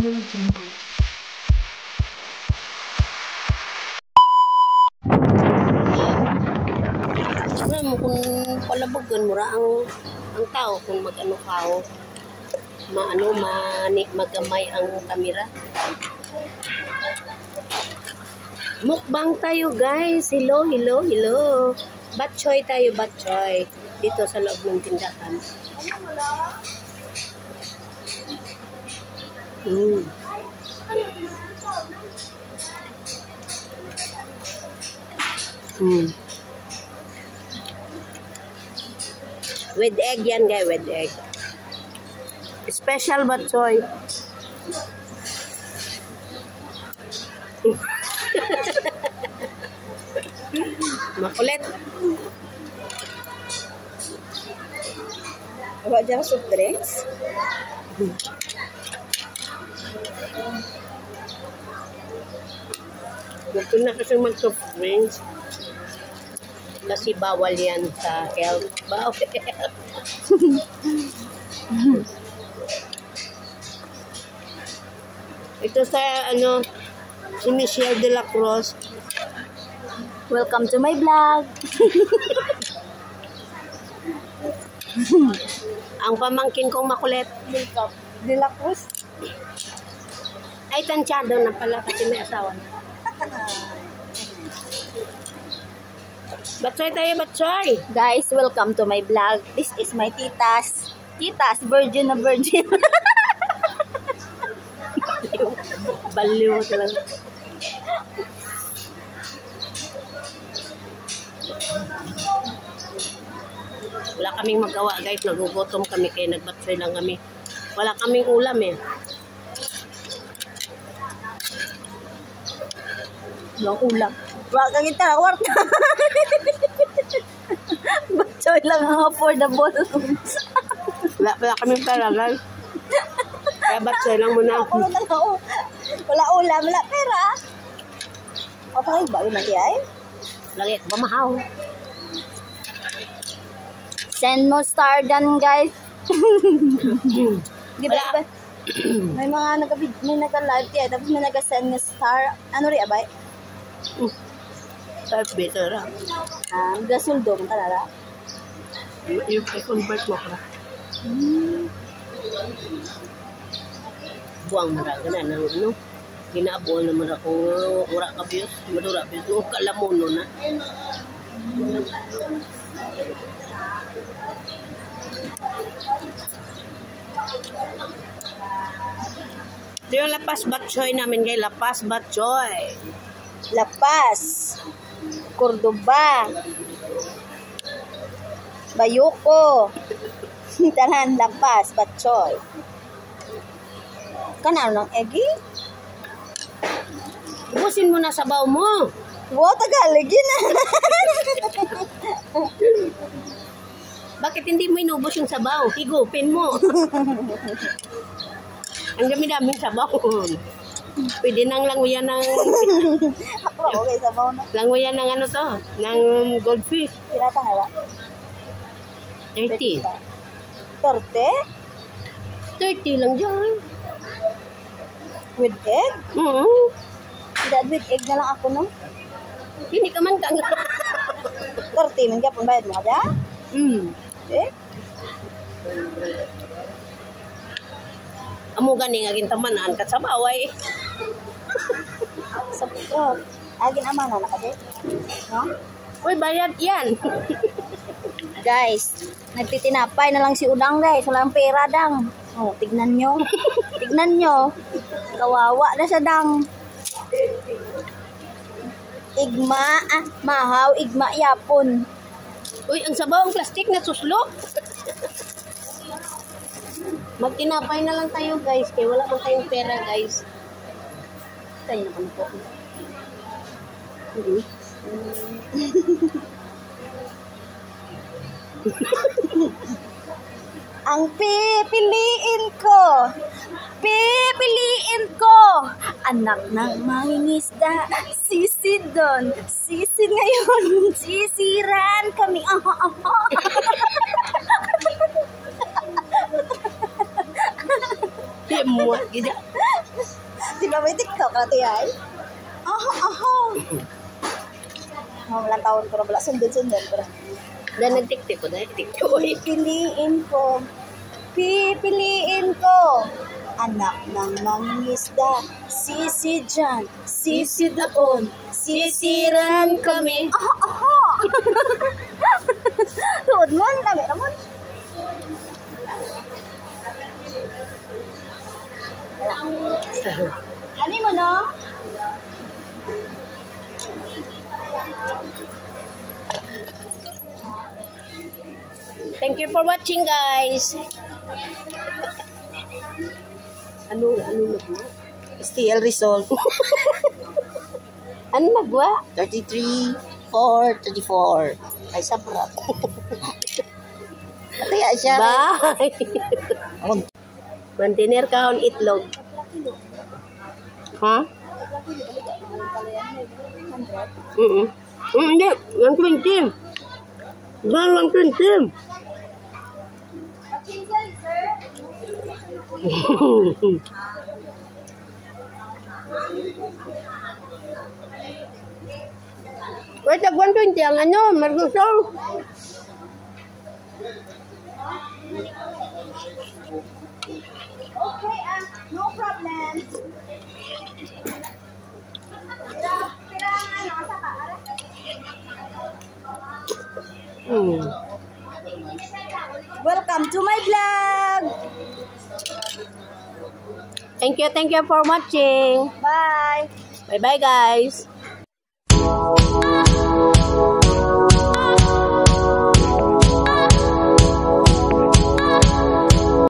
Alam mo kung palabogan mo ra ang tao kung mag-ano kao magamay ang kamera. Mukbang tayo guys. Hello. Batchoy tayo, batchoy. Dito sa loob ng tindahan. With egg yan guys, with egg. Special batchoy. Makulit. Wala dyan soft drinks? Gusto na kasi mag-soft drinks. Kasi bawal yan sa health. Bawal. Ito sa si Michelle de la Cruz. Welcome to my vlog. Ang pamangkin kong makulit. De la Cruz? Ay, tansyado na pala kasi may asawa na. Batsoy tayo, batsoy. Guys, welcome to my vlog. This is my titas. Titas, virgin na virgin. Baliw talaga. Wala kaming magawa guys, nagugutom kami kaya nagbatsoy lang kami. Wala kaming ulam eh. Walang ulam. Wala kang kita, warta. Batchoy lang ang affordable. Wala kaming pera guys. Kaya batsoy lang muna. Wala ulam, wala pera. O pangit ba yun natin ay? Lagi, bamahaw. Send mo star dyan guys. Di ba? May mga nag-live tayo, tapos may nag-send ng star. Ano rin abay? Five better ah. Gasuldo mo talaga. Yung convert mo ka. Buang maraga na ng ginaabol naman ako ura ka biyos. Madura biyos. Kalamuno na. Ito yung lapas batchoy namin guys. Lapas batchoy. Lapas, Cordoba, Bayoko, Tanan, Lapas, batchoy. Kanano ng egi? Ubusin mo na sabaw mo. Wow, Tagalog yun ah. Bakit hindi mo inubos yung sabaw? Higupin mo. Ang dami-daming sabaw. Pwede nang languyan ng... Okay, sabaw na. Languyan ng ano to? Ng goldfish. Pirata nga ba? 30. 30? 30 lang dyan. With egg? Dad, with egg na lang ako, no? Hindi ka man kang... 30, man kaya pang bayad mo ka dyan? Eh? Amo gani nga gintamanan kat sa baway. Sa puto. Agin amana na kasi. No? Uy, bayad yan. Guys, nagtitinapay na lang si Udang guys. Walang pera dang. Oh, tignan nyo. Tignan nyo. Kawawa na sa dang. Igma, mahaw, igma, yapon. Uy, ang sabaw, ang plastic na suslok. Magtinapay na lang tayo guys. Kaya wala pa tayong pera guys. Tayo naman po. Ang pipiliin ko, anak ng mangingisda, sisi doon, sisi ngayon, sisiran kami. Muat gida. Di ba may TikTok na tiyay? Aha. Walang taon ko na pala. Sundon-sundon ko na. Dahil nagtiktik ko, Pipiliin ko. Anak ng mangingisda. Sisi dyan. Sisi doon. Sisiran kami. Aha. Tuod mo. Dami naman. Ano mo no? Thank you for watching, guys. Ano nagwa? STL result. Ano nagwa? 33, 4, 34. Ay, sabra. Kaya siya. Bye! Container kahon itlog. Ha? Hindi, 120. Ba, 120. Wait, 120 ang ano, Margusol. Okay, no problem. Welcome to my vlog. Thank you for watching. Bye. Bye-bye, guys.